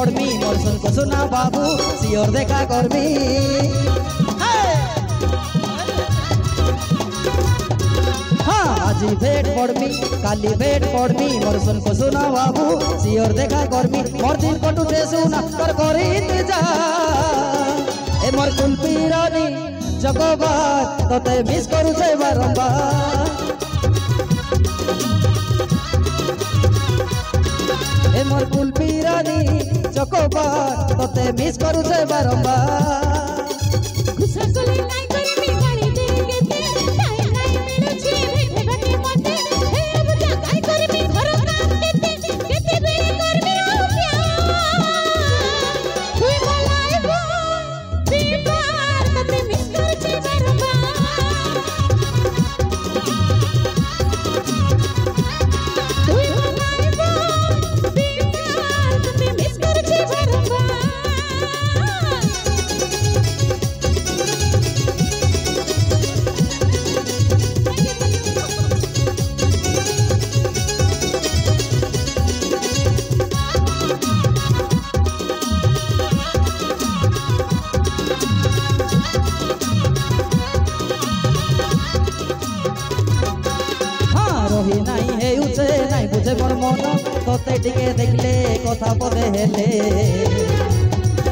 पड़मी मोर सुन को सुना बाबू सियोर देखा करमी आज भेट पड़मी काली भेट पड़मी मोर सुन को सुना बाबू सियोर देखा करमी मोर दिन कटुटे सुना कर करी जा ए मोर कुलपी रानी जगबार तोते मिस करू छे बारंबार ए मोर कुलपी रानी जगबार तोते मिस करू छे बारंबार रही नहीं हे उसे नहीं बुझे मोर मन तोते टिके देखले कथा पदे हेले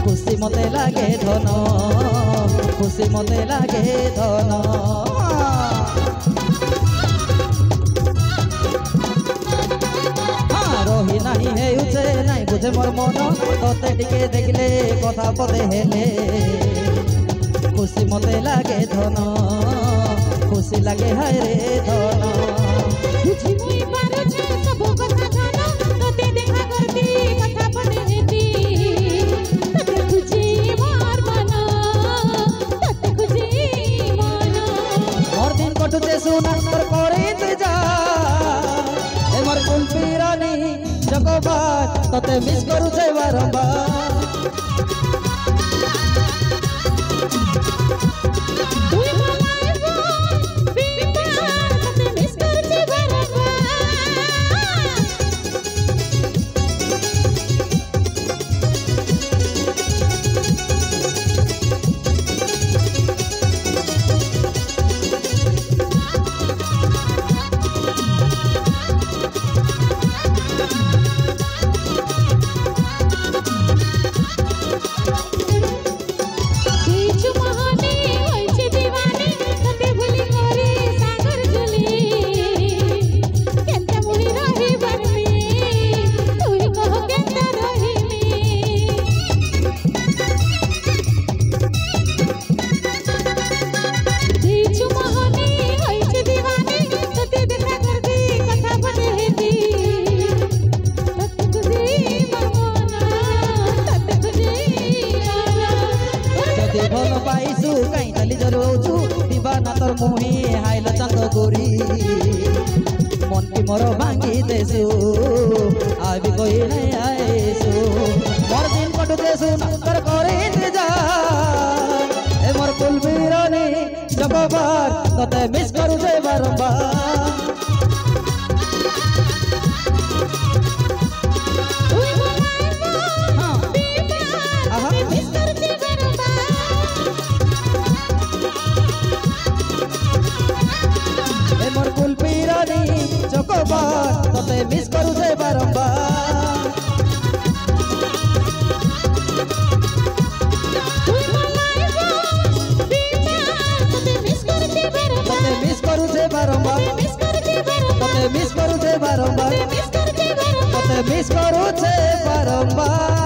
खुशी मते लागे धन खुशी मते लागे धन रही नहीं हे उसे नहीं बुझे मोर मन तोते टिके देखले कथा पदे हेले खुशी मते लागे धन खुशी लागे हाय रे धन बुझी मुई पारो छे सब कथा जानो तोते देखा करती कथा पड़े हेती तोते खुशी मोर मनो तोते खुशी मनो मोर दिन कटुते सुना कर करे इंतजार ए मोर कुलपी रानी जगबार तोते मिस करू छे बारंबार पाइसु कहीं तली जरोचु दीवाना तोर मुही हाइल चंद गोरी मन की मोर भांगी देसु आबी कोई नहीं आएसु मोर दिन कटु देसु नकर करे इंतजार ए मोर कुलपी रानी जगबार तोते मिस करू छे बारंबार तोते मिस करू छे बारंबार तोते मिस करू छे बारंबार तोते मिस करू छे बारंबार तोते मिस करू छे बारंबार।